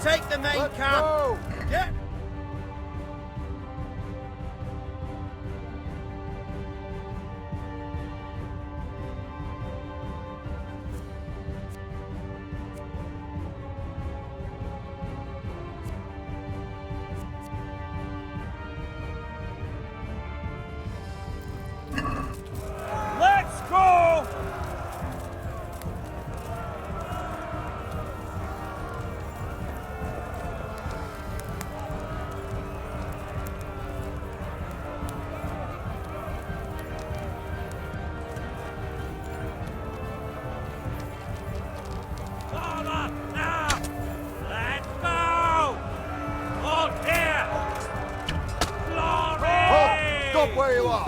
Take the main camp! Get... Let's go! Where you are?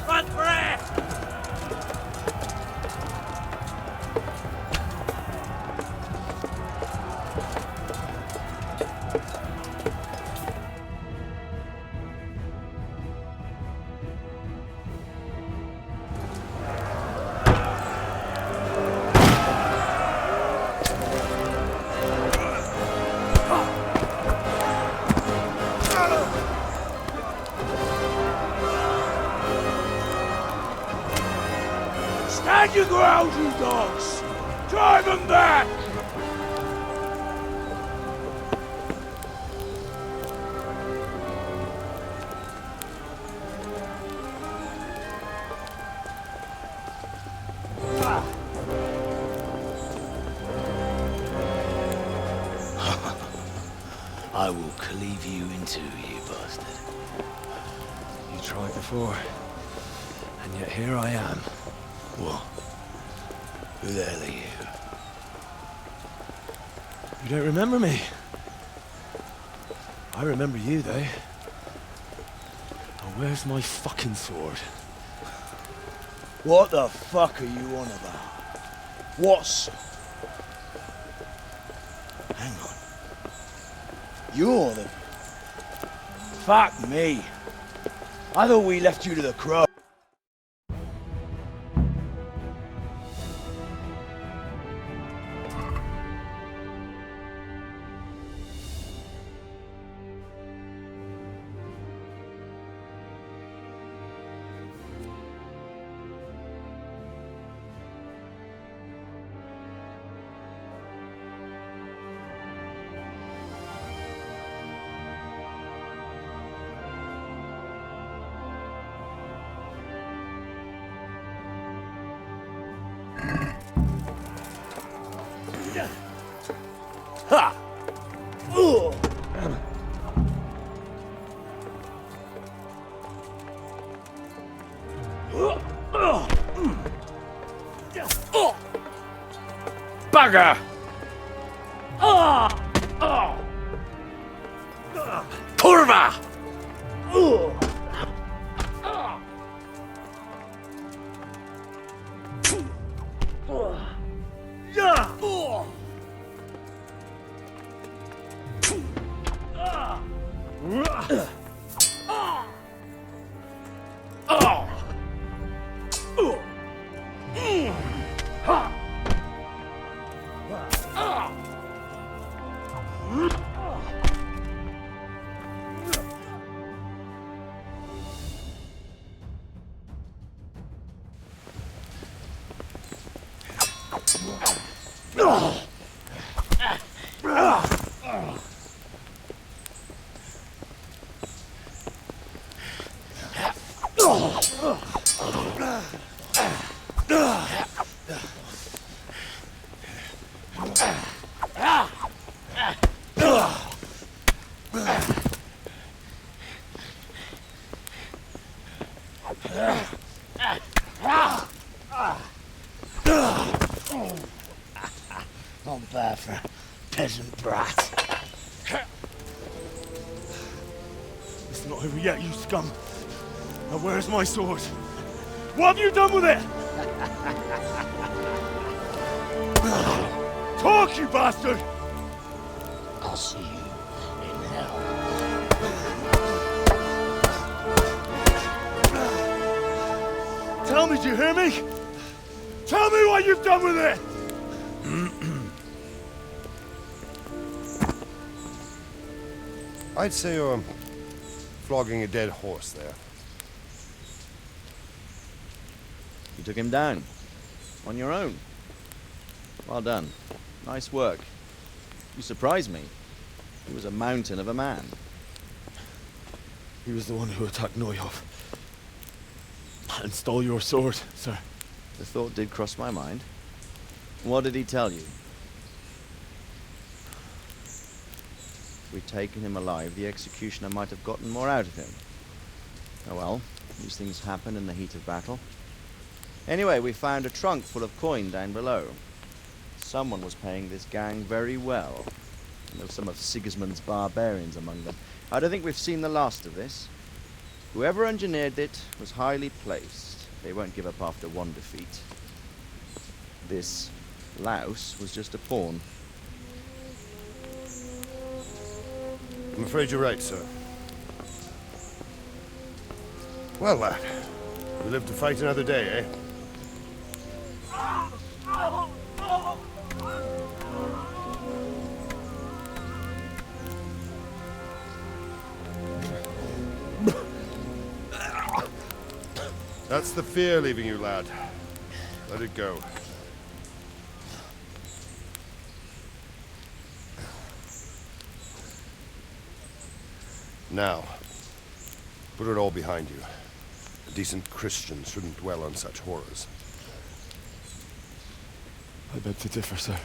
Run for it! Stand your ground, you dogs! Drive them back! I will cleave you in two, you bastard. You tried before, and yet here I am. What? Who the hell are you? You don't remember me? I remember you, though. Now, where's my fucking sword? What the fuck are you on about? What's... Hang on. You're the... Fuck me. I thought we left you to the crow. Ha! Bugger! Kurva! Not bad for a peasant brat. It's not over yet, you scum. Now where's my sword? What have you done with it? Talk, you bastard! I'll see you in hell. Tell me, do you hear me? Tell me what you've done with it! I'd say you're flogging a dead horse there. You took him down. On your own. Well done. Nice work. You surprised me. He was a mountain of a man. He was the one who attacked Noyov. And stole your sword, sir. The thought did cross my mind. What did he tell you? If we'd taken him alive, the executioner might have gotten more out of him. Oh well, these things happen in the heat of battle. Anyway, we found a trunk full of coin down below. Someone was paying this gang very well. And there were some of Sigismund's barbarians among them. I don't think we've seen the last of this. Whoever engineered it was highly placed. They won't give up after one defeat. This louse was just a pawn. I'm afraid you're right, sir. Well, lad, we live to fight another day, eh? That's the fear leaving you, lad. Let it go. Now, put it all behind you. A decent Christian shouldn't dwell on such horrors. I beg to differ, sir.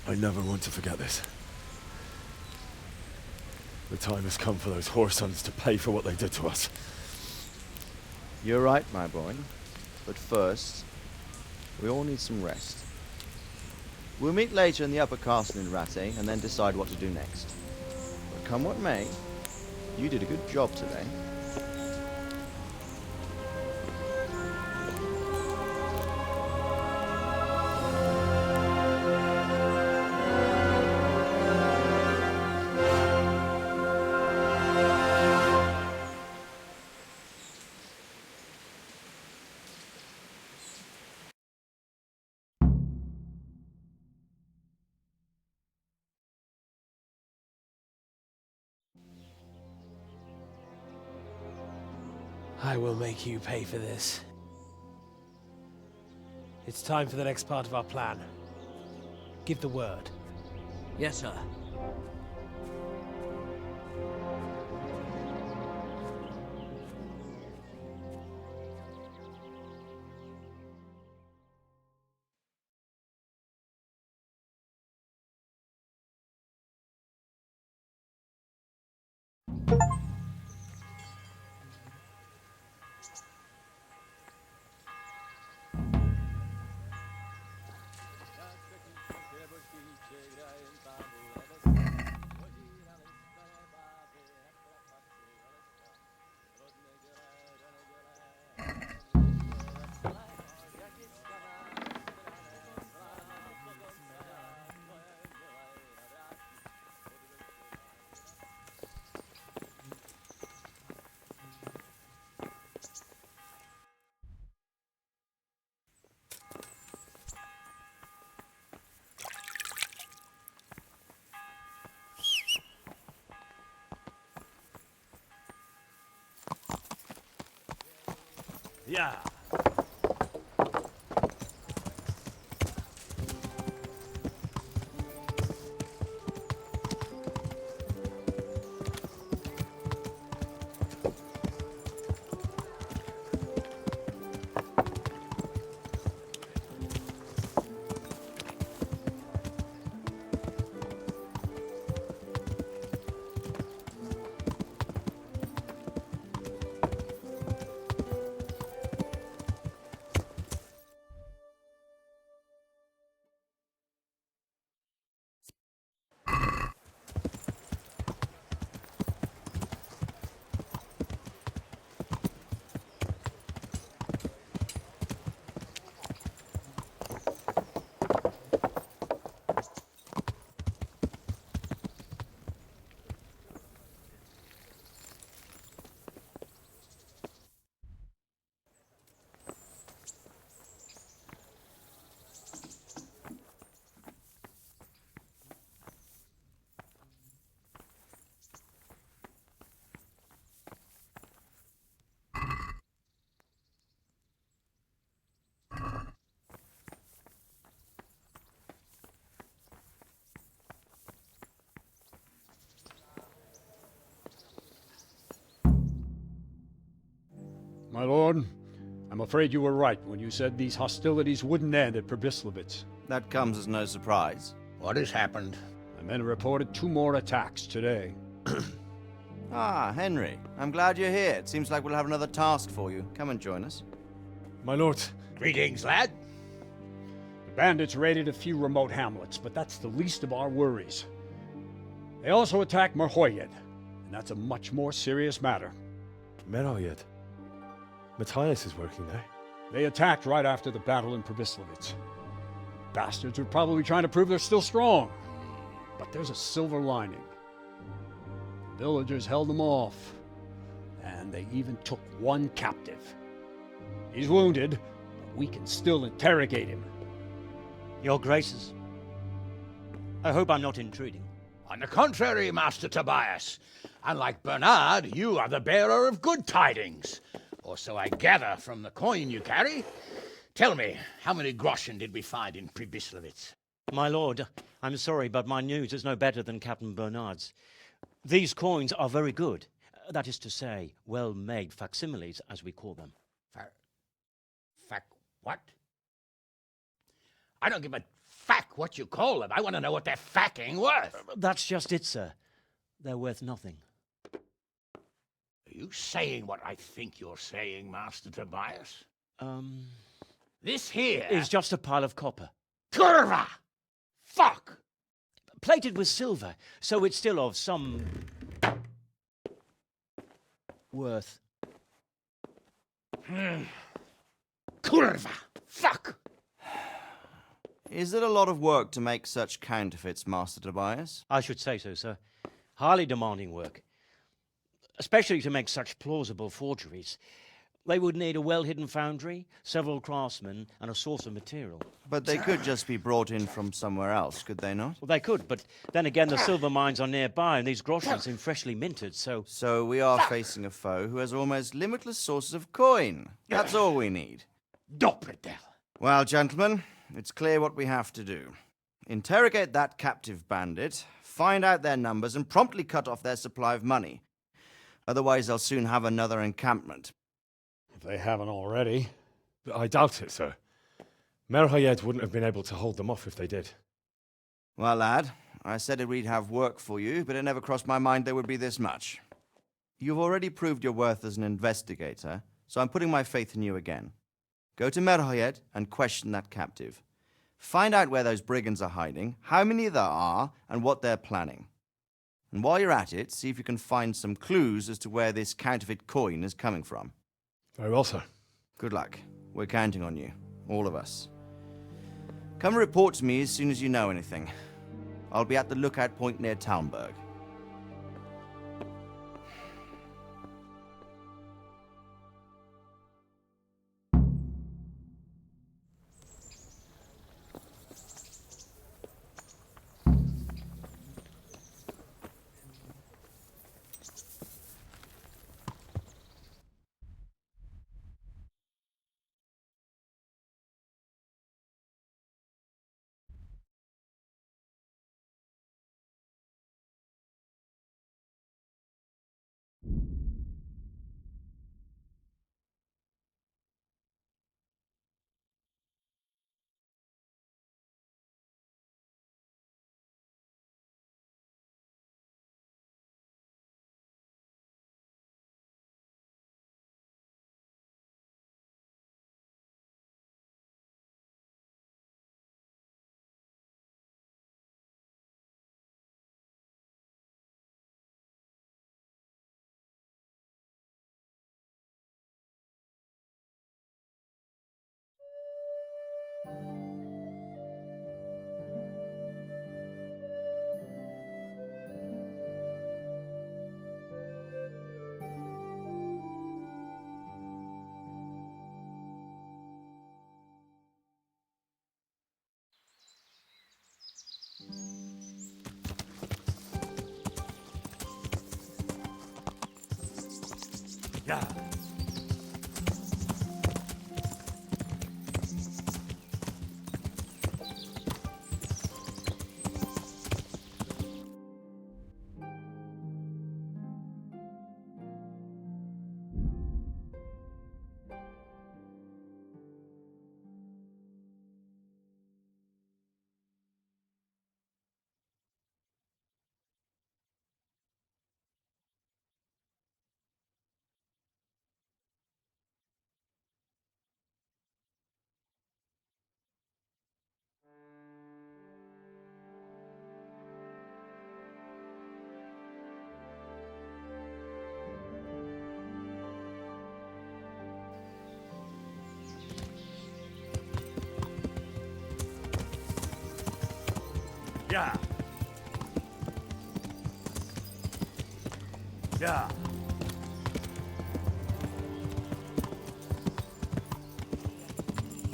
I never want to forget this. The time has come for those whoresons to pay for what they did to us. You're right, my boy. But first, we all need some rest. We'll meet later in the upper castle in Rattay and then decide what to do next. But come what may, you did a good job today. I will make you pay for this. It's time for the next part of our plan. Give the word. Yes, sir. Yeah. My lord, I'm afraid you were right when you said these hostilities wouldn't end at Probislavitz. That comes as no surprise. What has happened? The men reported 2 more attacks today. Ah, Henry. I'm glad you're here. It seems like we'll have another task for you. Come and join us. My lord, Greetings, lad. The bandits raided a few remote hamlets, but that's the least of our worries. They also attacked Merhoyed, and that's a much more serious matter. Merhoyed. Matthias is working there. They attacked right after the battle in Probislavitz. Bastards were probably trying to prove they're still strong. But there's a silver lining. The villagers held them off, and they even took 1 captive. He's wounded, but we can still interrogate him. Your Graces. I hope I'm not intruding. On the contrary, Master Tobias. Unlike Bernard, you are the bearer of good tidings. Or so I gather from the coin you carry. Tell me, how many groschen did we find in Pribyslavitz? My lord, I'm sorry, but my news is no better than Captain Bernard's. These coins are very good. That is to say, well-made facsimiles, as we call them. What? I don't give a fuck what you call them. I want to know what they're fucking worth. That's just it, sir. They're worth nothing. Are you saying what I think you're saying, Master Tobias? This here Is just a pile of copper. Kurva! Fuck! Plated with silver, so it's still of some worth. Kurva! Fuck! Is it a lot of work to make such counterfeits, Master Tobias? I should say so, sir. Highly demanding work. Especially to make such plausible forgeries. They would need a well-hidden foundry, several craftsmen, and a source of material. But they could just be brought in from somewhere else, could they not? Well, they could, but then again, the silver mines are nearby, and these groschen seem freshly minted, so... So we are facing a foe who has almost limitless sources of coin. That's all we need. Doppeltel. Well, gentlemen, it's clear what we have to do. Interrogate that captive bandit, find out their numbers, and promptly cut off their supply of money. Otherwise, they'll soon have another encampment. If they haven't already. I doubt it, sir. Merhayed wouldn't have been able to hold them off if they did. Well, lad, I said we'd have work for you, but it never crossed my mind there would be this much. You've already proved your worth as an investigator, so I'm putting my faith in you again. Go to Merhayed and question that captive. Find out where those brigands are hiding, how many there are, and what they're planning. And while you're at it, see if you can find some clues as to where this counterfeit coin is coming from. Very well, sir. Good luck. We're counting on you. All of us. Come report to me as soon as you know anything. I'll be at the lookout point near Talmberg. Yeah. Yeah. Yeah.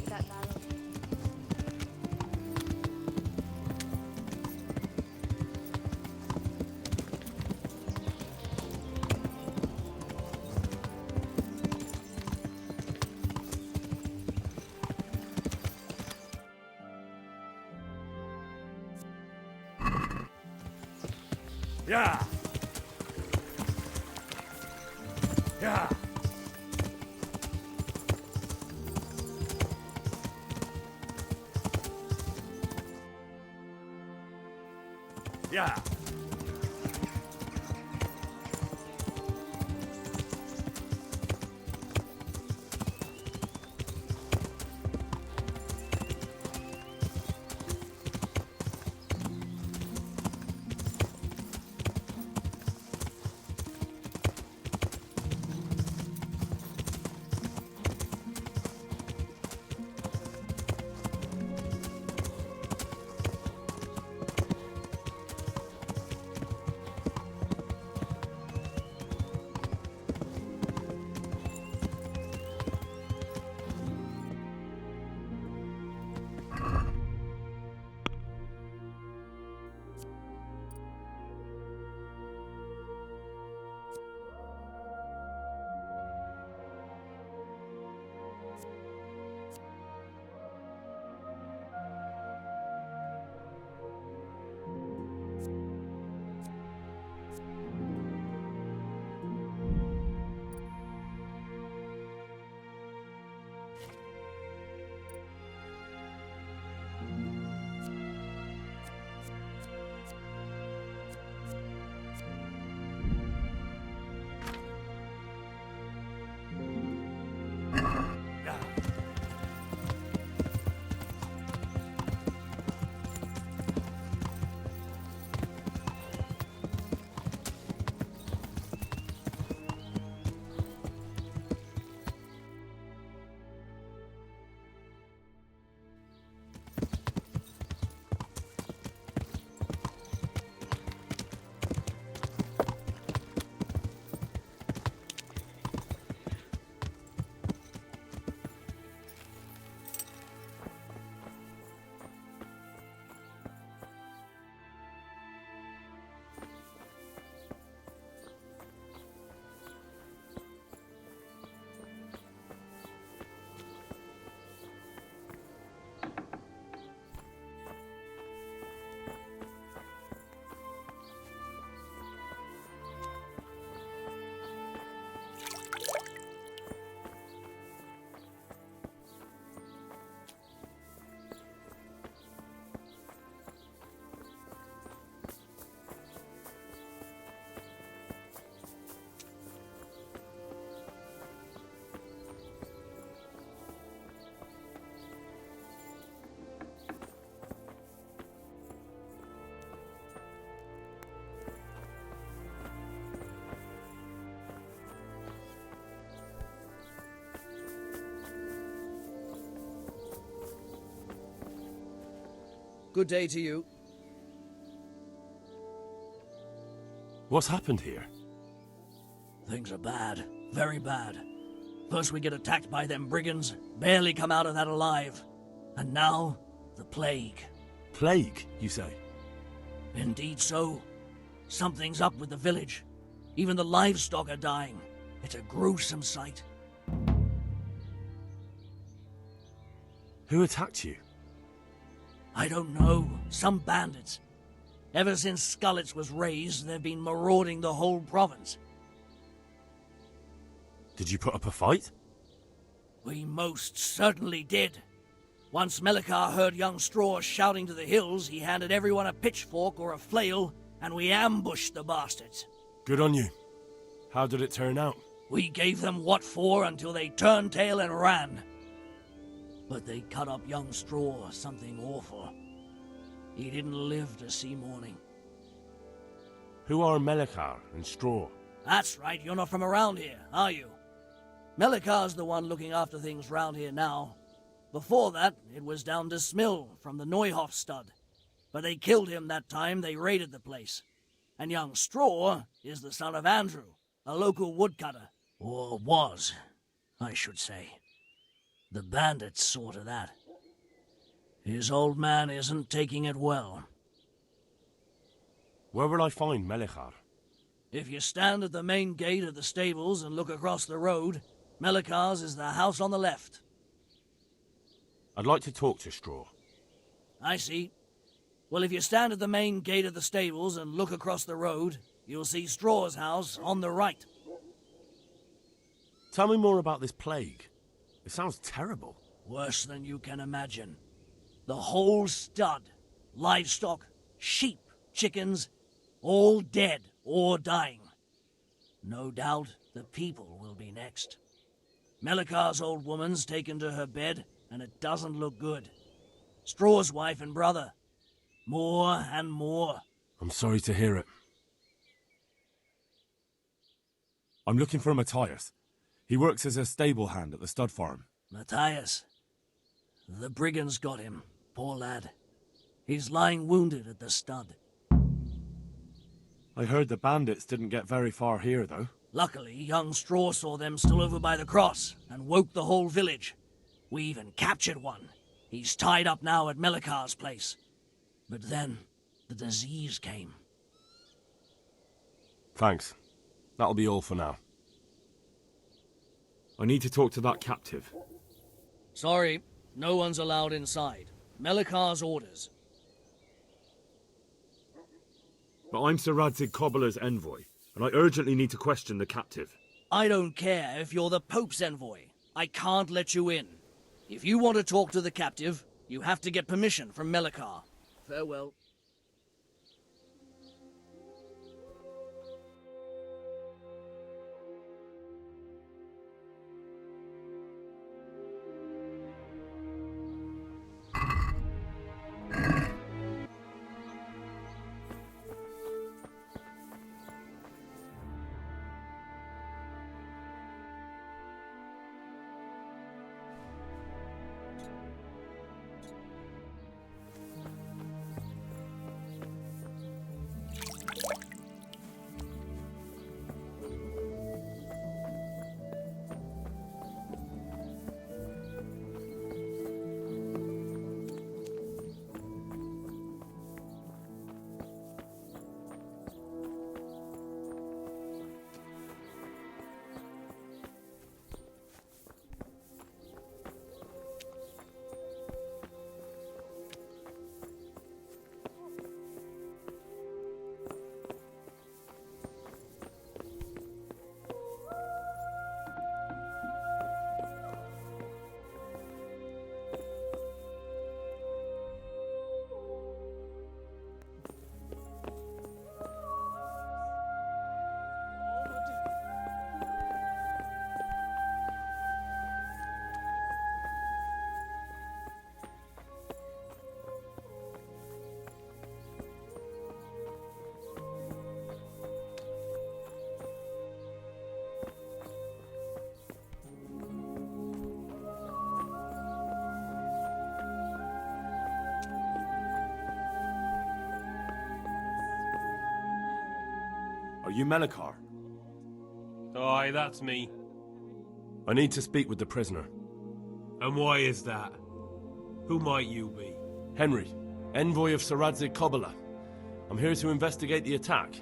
That battle. Yeah. Yeah. Yeah. Good day to you. What's happened here? Things are bad. Very bad. First we get attacked by them brigands, barely come out of that alive. And now, the plague. Plague, you say? Indeed so. Something's up with the village. Even the livestock are dying. It's a gruesome sight. Who attacked you? I don't know. Some bandits. Ever since Skullets was raised, they've been marauding the whole province. Did you put up a fight? We most certainly did. Once Melikar heard young Straw shouting to the hills, he handed everyone a pitchfork or a flail, and we ambushed the bastards. Good on you. How did it turn out? We gave them what for until they turned tail and ran. But they cut up young Straw something awful. He didn't live to see morning. Who are Melikar and Straw? That's right, you're not from around here, are you? Melikar's the one looking after things round here now. Before that, it was down to Smill from the Neuhoff stud. But they killed him that time they raided the place. And young Straw is the son of Andrew, a local woodcutter. Or was, I should say. The bandits saw to that. His old man isn't taking it well. Where will I find Melikar? If you stand at the main gate of the stables and look across the road, Melikar's is the house on the left. I'd like to talk to Straw. I see. Well, if you stand at the main gate of the stables and look across the road, you'll see Straw's house on the right. Tell me more about this plague. It sounds terrible. Worse than you can imagine. The whole stud, livestock, sheep, chickens, all dead or dying. No doubt the people will be next. Melikar's old woman's taken to her bed, and it doesn't look good. Straw's wife and brother. More and more. I'm sorry to hear it. I'm looking for Matthias. He works as a stable hand at the stud farm. Matthias. The brigands got him, poor lad. He's lying wounded at the stud. I heard the bandits didn't get very far here, though. Luckily, young Straw saw them still over by the cross and woke the whole village. We even captured one. He's tied up now at Melikar's place. But then, the disease came. Thanks. That'll be all for now. I need to talk to that captive. Sorry, no one's allowed inside. Melikar's orders. But I'm Sir Radzig Cobbler's envoy, and I urgently need to question the captive. I don't care if you're the Pope's envoy. I can't let you in. If you want to talk to the captive, you have to get permission from Melikar. Farewell. Are you Melikar? Aye, that's me. I need to speak with the prisoner. And why is that? Who might you be? Henry, envoy of Sir Radzig Kobyla. I'm here to investigate the attack.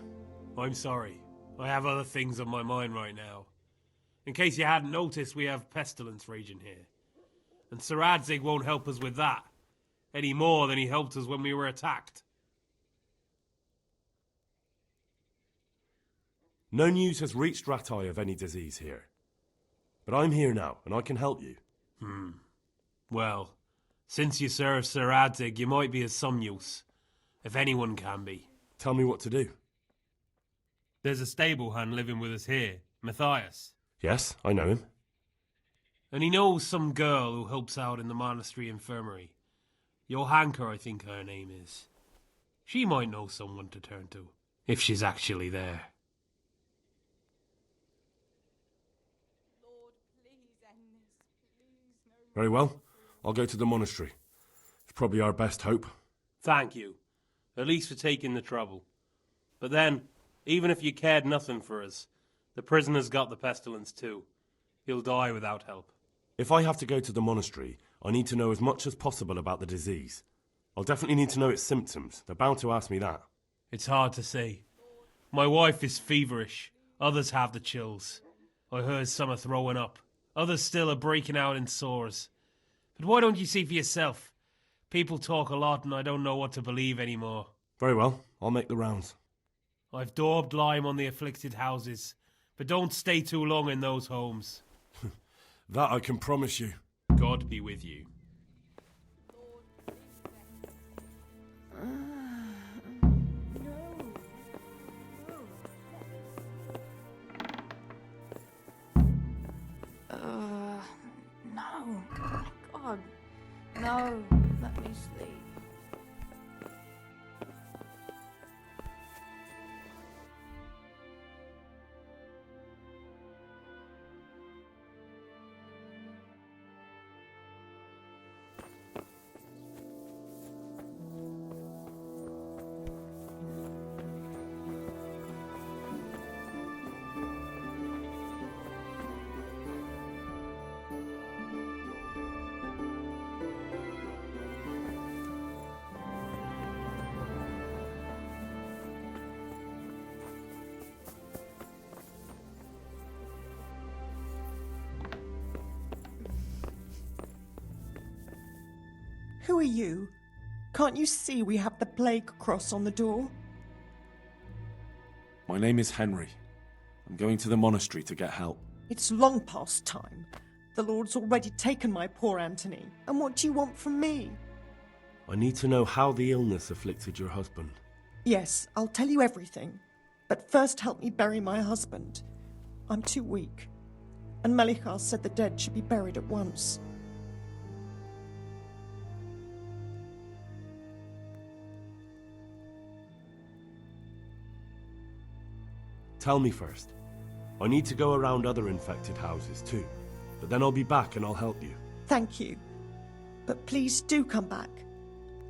I'm sorry. I have other things on my mind right now. In case you hadn't noticed, we have pestilence raging here. And Sir Radzig won't help us with that, any more than he helped us when we were attacked. No news has reached Ratai of any disease here. But I'm here now, and I can help you. Well, since you serve Sir Radzig, you might be of some use. If anyone can be. Tell me what to do. There's a stable hand living with us here, Matthias. Yes, I know him. And he knows some girl who helps out in the monastery infirmary. Johanka, I think her name is. She might know someone to turn to, if she's actually there. Very well. I'll go to the monastery. It's probably our best hope. Thank you. At least for taking the trouble. But then, even if you cared nothing for us, the prisoner's got the pestilence too. He'll die without help. If I have to go to the monastery, I need to know as much as possible about the disease. I'll definitely need to know its symptoms. They're bound to ask me that. It's hard to say. My wife is feverish. Others have the chills. I heard some are throwing up. Others still are breaking out in sores. But why don't you see for yourself? People talk a lot and I don't know what to believe anymore. Very well, I'll make the rounds. I've daubed lime on the afflicted houses, but don't stay too long in those homes. That I can promise you. God be with you. No. God. No. Let me sleep. Who are you? Can't you see we have the plague cross on the door? My name is Henry. I'm going to the monastery to get help. It's long past time. The Lord's already taken my poor Anthony. And what do you want from me? I need to know how the illness afflicted your husband. Yes, I'll tell you everything. But first help me bury my husband. I'm too weak. And Melichar said the dead should be buried at once. Tell me first. I need to go around other infected houses too. But then I'll be back and I'll help you. Thank you. But please do come back.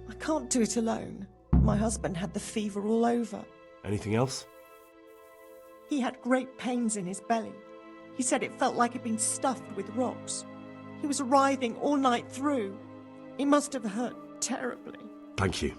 I can't do it alone. My husband had the fever all over. Anything else? He had great pains in his belly. He said it felt like it'd been stuffed with rocks. He was writhing all night through. He must have hurt terribly. Thank you.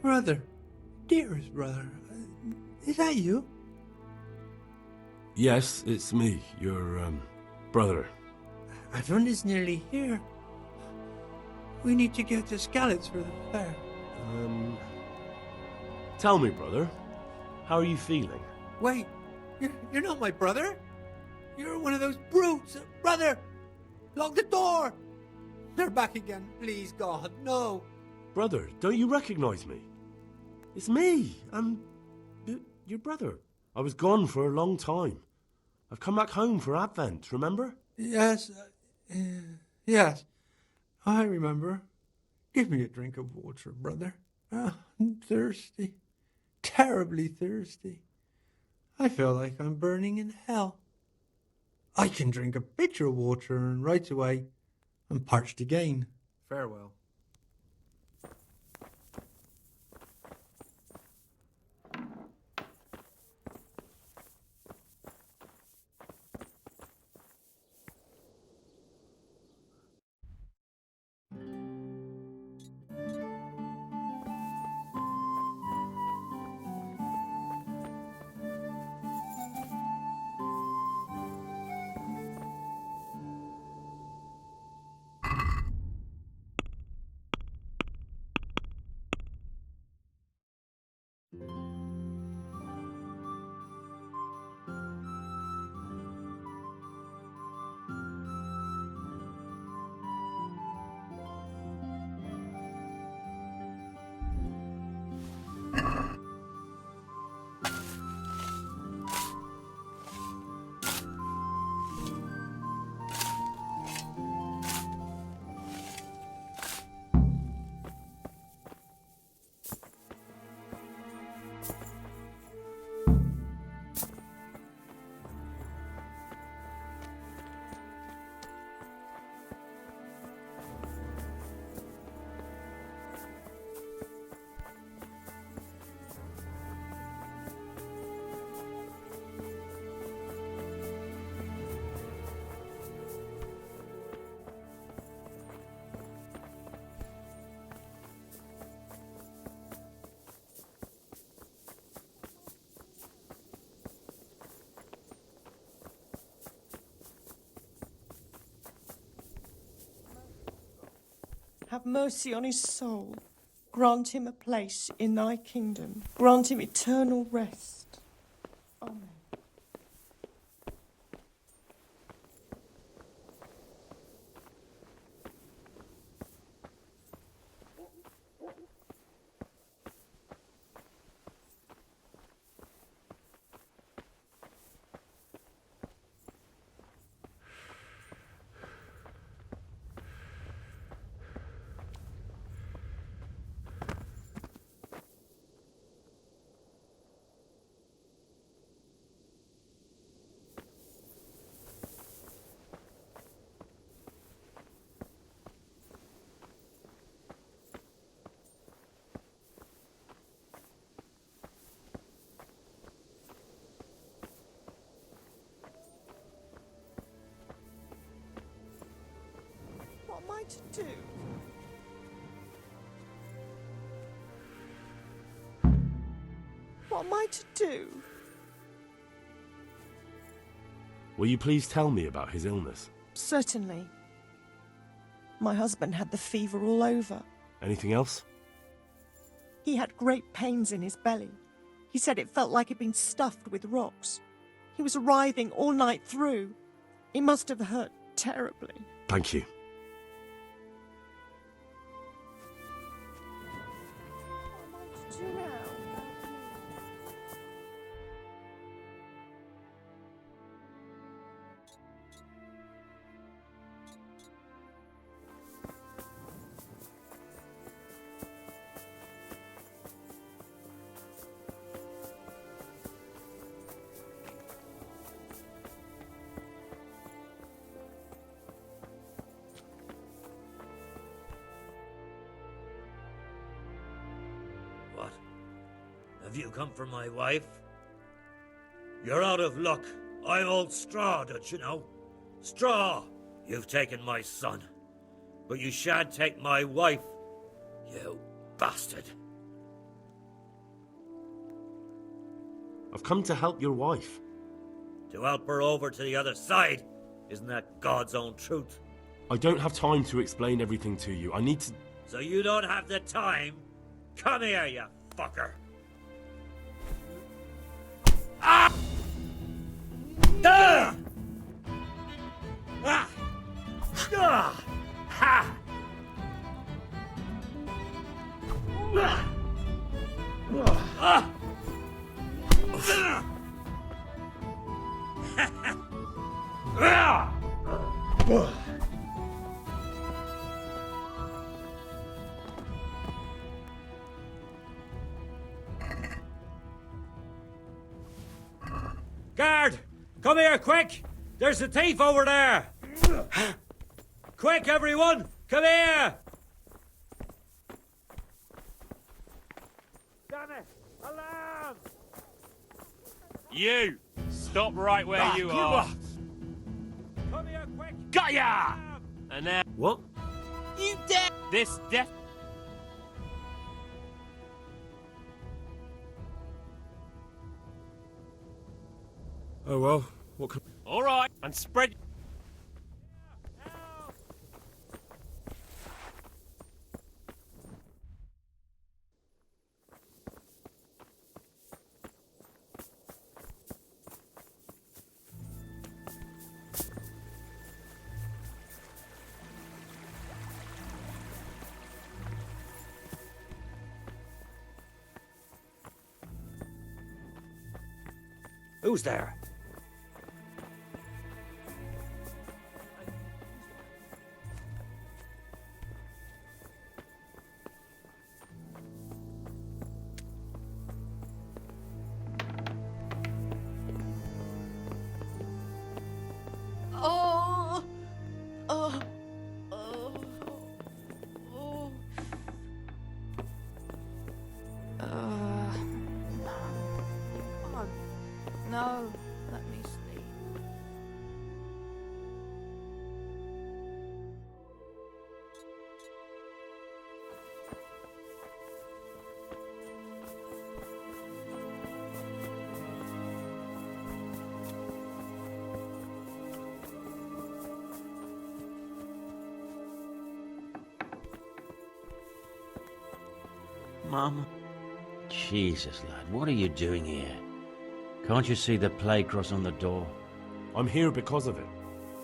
Brother, dearest brother, is that you? Yes, it's me, your, brother. Everyone is nearly here. We need to get to Skalitz for the fair. Tell me, brother, how are you feeling? Wait, you're not my brother? You're one of those brutes! Brother! Lock the door! They're back again, please God, no! Brother, don't you recognize me? It's me. I'm your brother. I was gone for a long time. I've come back home for Advent, remember? Yes, yes, I remember. Give me a drink of water, brother. I'm thirsty. Terribly thirsty. I feel like I'm burning in hell. I can drink a pitcher of water and right away I'm parched again. Farewell. have mercy on his soul. Grant him a place in thy kingdom. Grant him eternal rest. Amen. What am I to do? What am I to do? Will you please tell me about his illness? Certainly. My husband had the fever all over. Anything else? He had great pains in his belly. He said it felt like it'd been stuffed with rocks. He was writhing all night through. It must have hurt terribly. Thank you. What am I to do now? What? Have you come for my wife? You're out of luck. I'm old Straw, don't you know? Straw! You've taken my son. But you shan't take my wife. You bastard. I've come to help your wife. To help her over to the other side. Isn't that God's own truth? I don't have time to explain everything to you. I need to... So you don't have the time? Come here, you fucker. Ah! Ah! Ah! Ah! Ha! Ah! Ah! Ah! Guard! Come here, quick! There's a thief over there! Quick, everyone! Come here! Damn it! Alarm! You! Stop right where you are. Come here, quick! Got ya! And now... What? You dead! This death... Oh well, what can... All right, and spread... Who's there? Oh, oh, oh, oh. No. God, no. Mum? Jesus, lad, what are you doing here? Can't you see the plague cross on the door? I'm here because of it.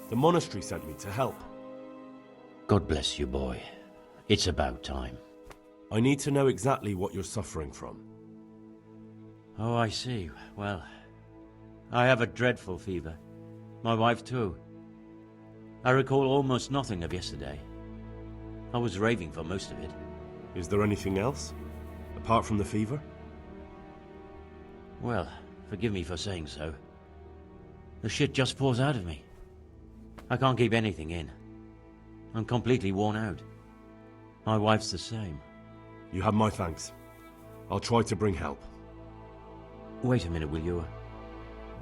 The monastery sent me to help. God bless you, boy. It's about time. I need to know exactly what you're suffering from. Oh, I see. Well, I have a dreadful fever. My wife, too. I recall almost nothing of yesterday. I was raving for most of it. Is there anything else? Apart from the fever? Well, forgive me for saying so. The shit just pours out of me. I can't keep anything in. I'm completely worn out. My wife's the same. You have my thanks. I'll try to bring help. Wait a minute, will you?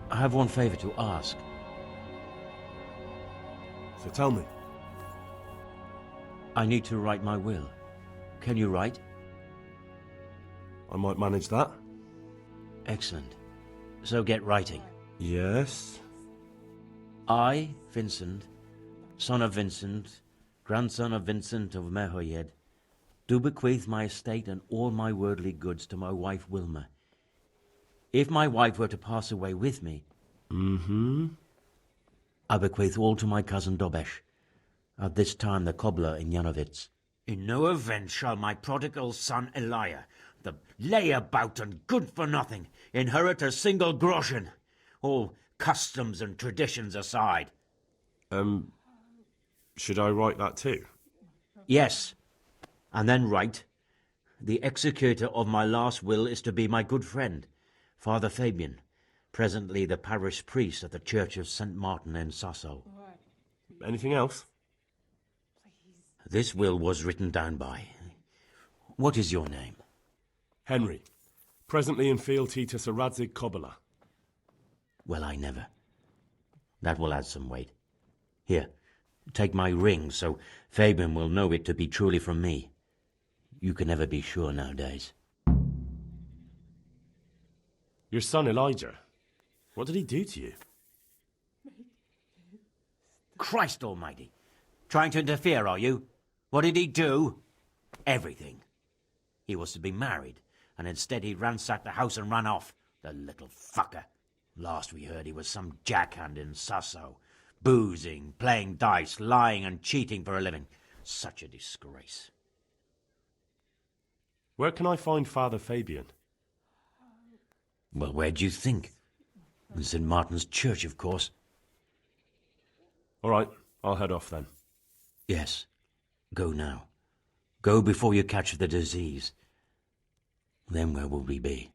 I have one favor to ask. So tell me. I need to write my will. Can you write? I might manage that. Excellent. So get writing. Yes? I, Vincent, son of Vincent, grandson of Vincent of Merhoyed, do bequeath my estate and all my worldly goods to my wife Wilma. If my wife were to pass away with me, I bequeath all to my cousin Dobesh, at this time the cobbler in Janovitz. In no event shall my prodigal son Elia, the layabout and good-for-nothing, inherit a single groschen, all customs and traditions aside. Should I write that too? Yes, and then write, the executor of my last will is to be my good friend, Father Fabian, presently the parish priest at the Church of St. Martin in Sasso. Anything else? This will was written down by... What is your name? Henry, presently in fealty to Sir Radzig Kobyla. Well, I never. That will add some weight. Here, take my ring, so Fabian will know it to be truly from me. You can never be sure nowadays. Your son Elijah, what did he do to you? Christ almighty! Trying to interfere, are you? What did he do? Everything. He was to be married, and instead he ransacked the house and ran off. The little fucker. Last we heard he was some jackhand in Sasso. Boozing, playing dice, lying and cheating for a living. Such a disgrace. Where can I find Father Fabian? Well, where do you think? In St. Martin's Church, of course. All right, I'll head off then. Yes. Go now. Go before you catch the disease. Then where will we be?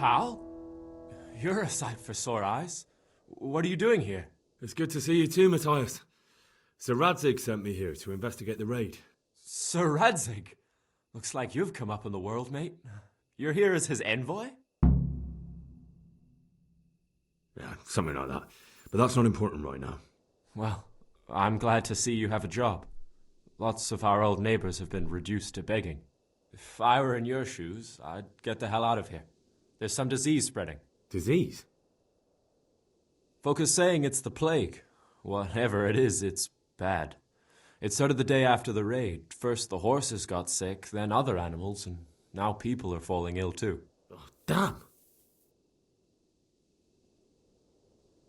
Hal? You're a sight for sore eyes. What are you doing here? It's good to see you too, Matthias. Sir Radzig sent me here to investigate the raid. Sir Radzig? Looks like you've come up in the world, mate. You're here as his envoy? Yeah, something like that. But that's not important right now. Well, I'm glad to see you have a job. Lots of our old neighbors have been reduced to begging. If I were in your shoes, I'd get the hell out of here. There's some disease spreading. Disease? Folk are saying it's the plague. Whatever it is, it's bad. It started the day after the raid. First the horses got sick, then other animals, and now people are falling ill too. Oh, damn!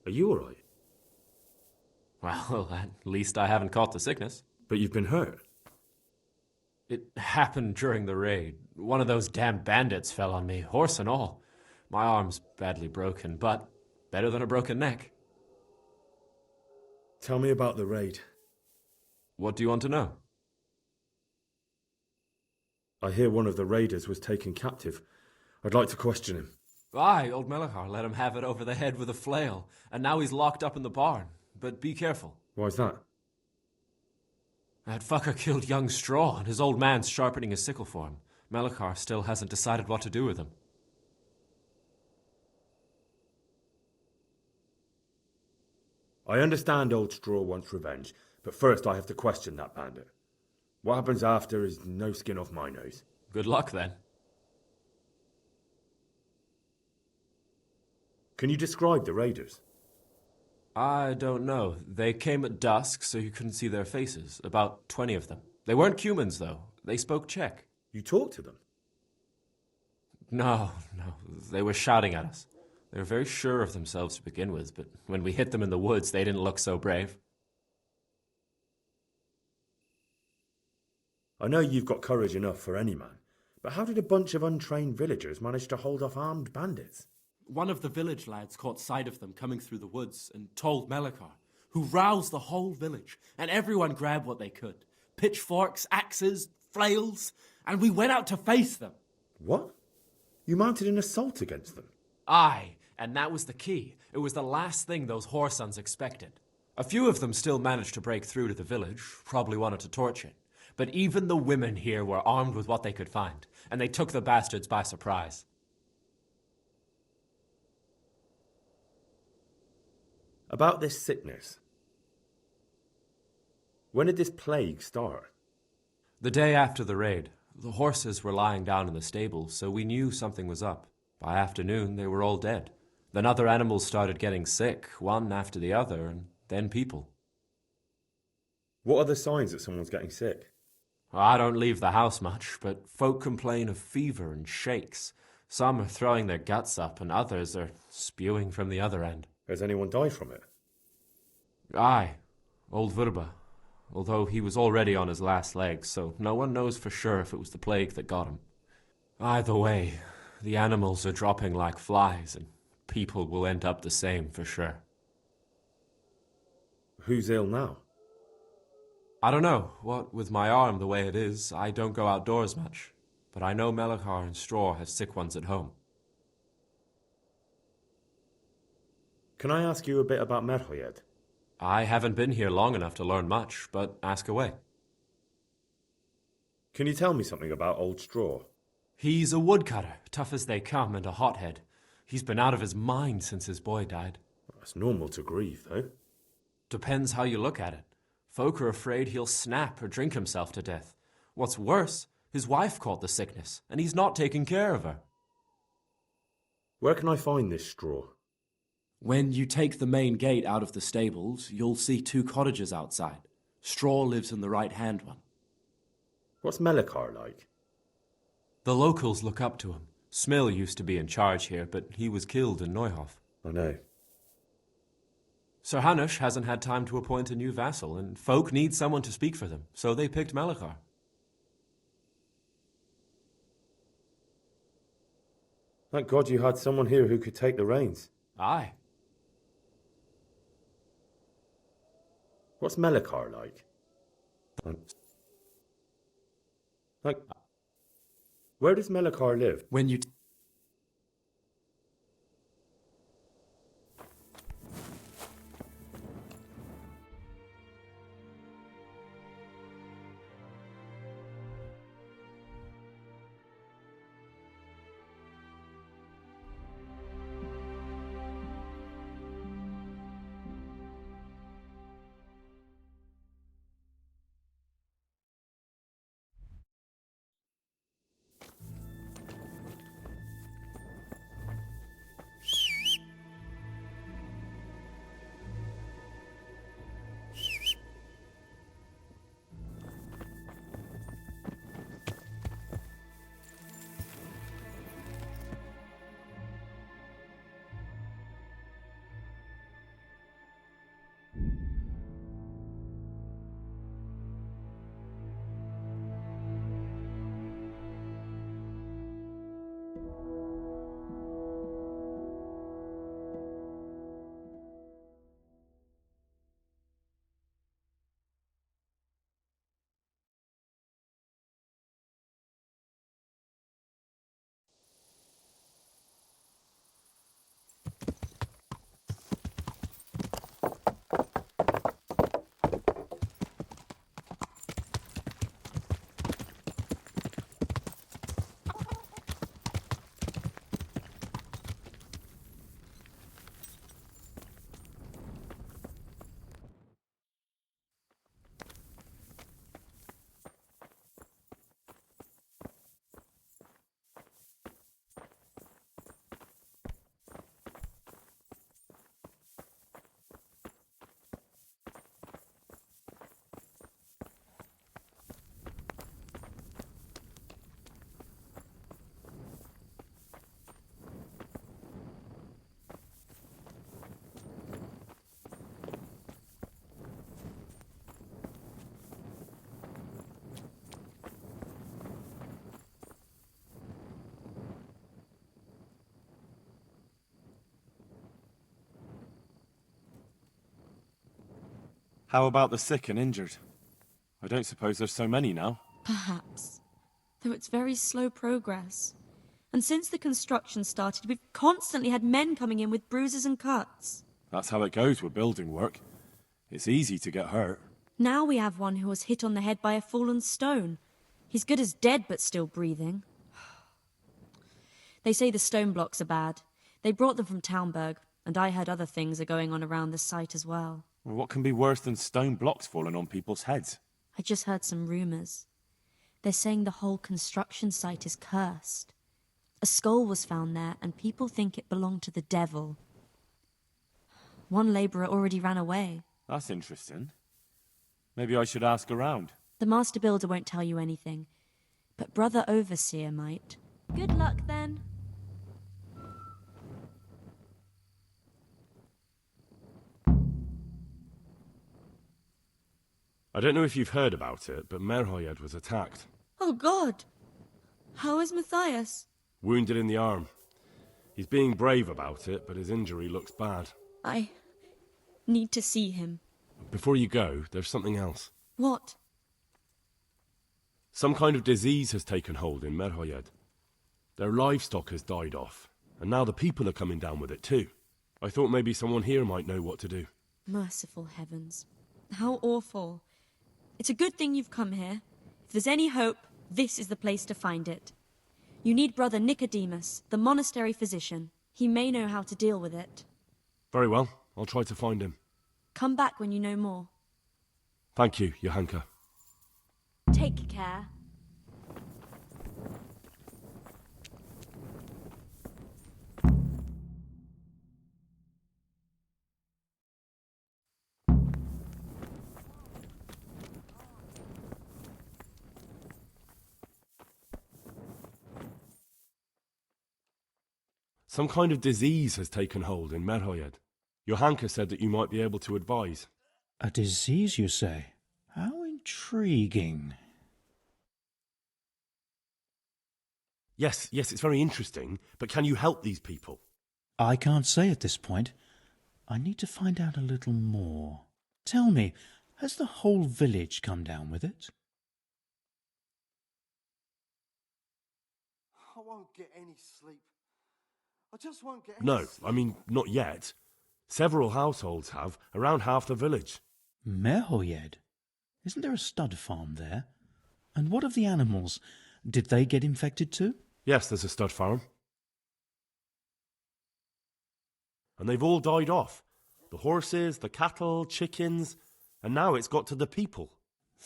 Are you alright? Well, at least I haven't caught the sickness. But you've been hurt. It happened during the raid. One of those damn bandits fell on me, horse and all. My arm's badly broken, but better than a broken neck. Tell me about the raid. What do you want to know? I hear one of the raiders was taken captive. I'd like to question him. Aye, old Melachar let him have it over the head with a flail, and now he's locked up in the barn. But be careful. Why's that? That fucker killed young Straw, and his old man's sharpening his sickle for him. Melachar still hasn't decided what to do with him. I understand old Straw wants revenge, but first I have to question that bandit. What happens after is no skin off my nose. Good luck, then. Can you describe the raiders? I don't know. They came at dusk, so you couldn't see their faces. About 20 of them. They weren't humans, though. They spoke Czech. You talked to them? No. They were shouting at us. They were very sure of themselves to begin with, but when we hit them in the woods, they didn't look so brave. I know you've got courage enough for any man, but how did a bunch of untrained villagers manage to hold off armed bandits? One of the village lads caught sight of them coming through the woods and told Melachar, who roused the whole village, and everyone grabbed what they could. Pitchforks, axes, flails, and we went out to face them. What? You mounted an assault against them? Aye, and that was the key. It was the last thing those whoresons expected. A few of them still managed to break through to the village, probably wanted to torch it. But even the women here were armed with what they could find, and they took the bastards by surprise. About this sickness. When did this plague start? The day after the raid. The horses were lying down in the stable, so we knew something was up. By afternoon, they were all dead. Then other animals started getting sick, one after the other, and then people. What are the signs that someone's getting sick? I don't leave the house much, but folk complain of fever and shakes. Some are throwing their guts up, and others are spewing from the other end. Has anyone died from it? Aye, old Verba. Although he was already on his last legs, so no one knows for sure if it was the plague that got him. Either way, the animals are dropping like flies, and people will end up the same for sure. Who's ill now? I don't know. What with my arm the way it is, I don't go outdoors much. But I know Melachar and Straw have sick ones at home. Can I ask you a bit about Merhoyed? I haven't been here long enough to learn much, but ask away. Can you tell me something about Old Straw? He's a woodcutter, tough as they come, and a hothead. He's been out of his mind since his boy died. It's normal to grieve, though. Depends how you look at it. Folk are afraid he'll snap or drink himself to death. What's worse, his wife caught the sickness, and he's not taking care of her. Where can I find this Straw? When you take the main gate out of the stables, you'll see 2 cottages outside. Straw lives in the right-hand one. What's Melachar like? The locals look up to him. Smill used to be in charge here, but he was killed in Neuhof. I know. Sir Hanush hasn't had time to appoint a new vassal, and folk need someone to speak for them, so they picked Melachar. Thank God you had someone here who could take the reins. Aye. What's Melachar like? Where does Melachar live? When you... How about the sick and injured? I don't suppose there's so many now. Perhaps. Though it's very slow progress. And since the construction started, we've constantly had men coming in with bruises and cuts. That's how it goes with building work. It's easy to get hurt. Now we have one who was hit on the head by a fallen stone. He's good as dead, but still breathing. They say the stone blocks are bad. They brought them from Townburg, and I heard other things are going on around the site as well. Well, what can be worse than stone blocks falling on people's heads? I just heard some rumours. They're saying the whole construction site is cursed. A skull was found there, and people think it belonged to the devil. One labourer already ran away. That's interesting. Maybe I should ask around. The master builder won't tell you anything, but Brother Overseer might. Good luck, then. I don't know if you've heard about it, but Merhoyed was attacked. Oh, God! How is Matthias? Wounded in the arm. He's being brave about it, but his injury looks bad. I need to see him. Before you go, there's something else. What? Some kind of disease has taken hold in Merhoyed. Their livestock has died off, and now the people are coming down with it too. I thought maybe someone here might know what to do. Merciful heavens. How awful. It's a good thing you've come here. If there's any hope, this is the place to find it. You need Brother Nicodemus, the monastery physician. He may know how to deal with it. Very well, I'll try to find him. Come back when you know more. Thank you, Johanka. Take care. Some kind of disease has taken hold in Merhoyed. Johanka said that you might be able to advise. A disease, you say? How intriguing. Yes, it's very interesting, but can you help these people? I can't say at this point. I need to find out a little more. Tell me, has the whole village come down with it? I won't get any sleep. I just won't get any No, sleep. I mean, not yet. Several households have, around half the village. Merhoyed? Isn't there a stud farm there? And what of the animals? Did they get infected too? Yes, there's a stud farm. And they've all died off. The horses, the cattle, chickens, and now it's got to the people.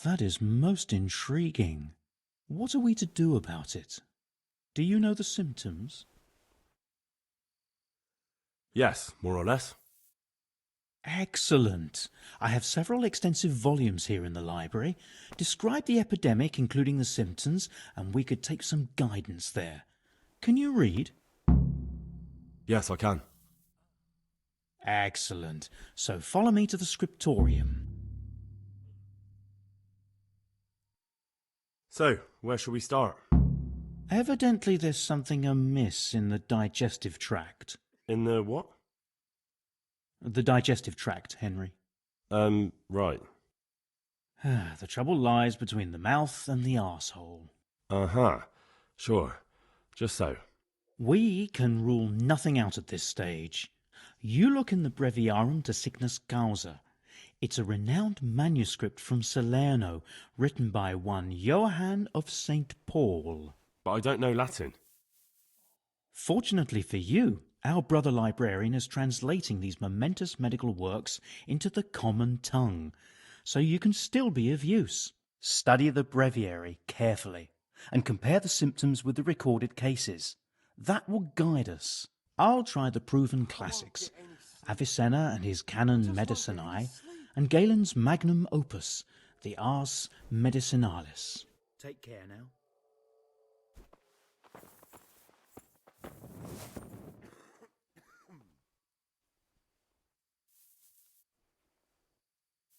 That is most intriguing. What are we to do about it? Do you know the symptoms? Yes, more or less. Excellent. I have several extensive volumes here in the library. Describe the epidemic, including the symptoms, and we could take some guidance there. Can you read? Yes, I can. Excellent. So follow me to the scriptorium. So, where shall we start? Evidently there's something amiss in the digestive tract. In the what? The digestive tract, Henry. Right. The trouble lies between the mouth and the arsehole. Uh-huh. Sure. Just so. We can rule nothing out at this stage. You look in the Breviarum de Sickness Causa. It's a renowned manuscript from Salerno, written by one Johann of St. Paul. But I don't know Latin. Fortunately for you, our brother librarian is translating these momentous medical works into the common tongue, so you can still be of use. Study the breviary carefully, and compare the symptoms with the recorded cases. That will guide us. I'll try the proven classics, Avicenna and his Canon Medicinae, and Galen's magnum opus, the Ars Medicinalis. Take care now.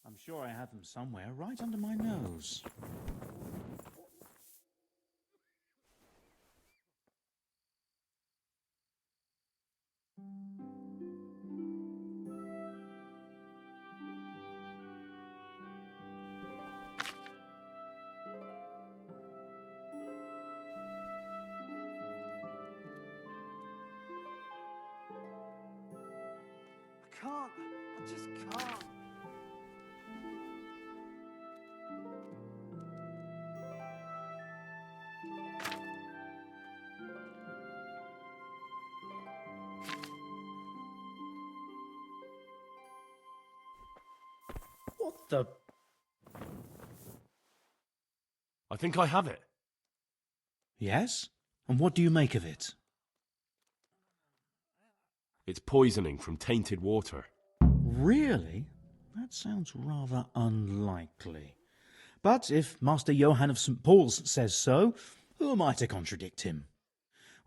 I'm sure I have them somewhere, right under my nose. can't. I just can't. What the? I think I have it. Yes? And what do you make of it? It's poisoning from tainted water. Really? That sounds rather unlikely. But if Master Johann of St. Paul's says so, who am I to contradict him?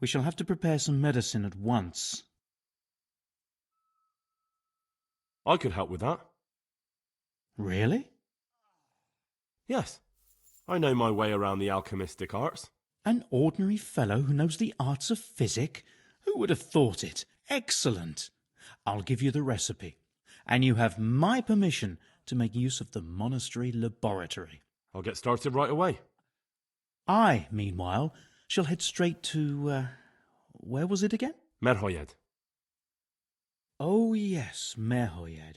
We shall have to prepare some medicine at once. I could help with that. Really? Yes. I know my way around the alchemistic arts. An ordinary fellow who knows the arts of physic? Who would have thought it? Excellent. I'll give you the recipe, and you have my permission to make use of the monastery laboratory. I'll get started right away. I, meanwhile, shall head straight to, where was it again? Merhoyed. Oh, yes, Merhoyed.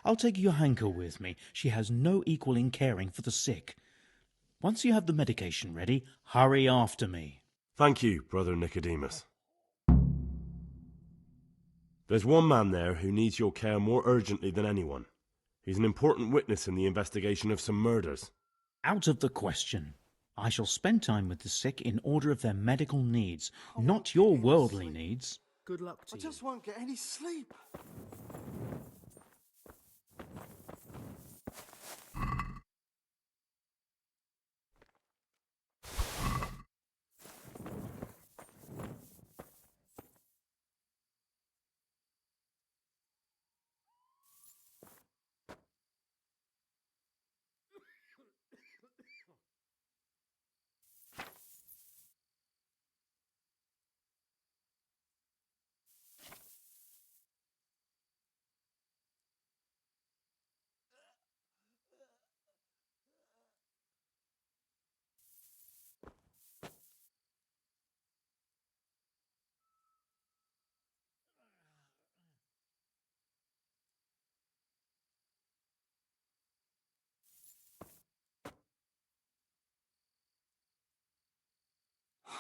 I'll take Johanka with me. She has no equal in caring for the sick. Once you have the medication ready, hurry after me. Thank you, Brother Nicodemus. There's one man there who needs your care more urgently than anyone. He's an important witness in the investigation of some murders. Out of the question. I shall spend time with the sick in order of their medical needs, not your worldly needs. Good luck to I just won't get any sleep.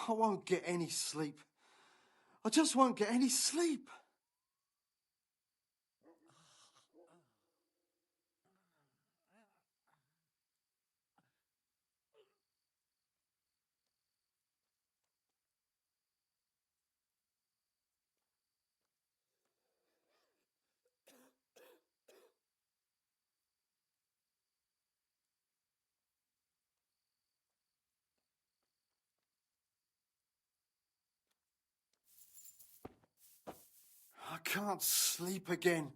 I won't get any sleep. I just won't get any sleep. I can't sleep again.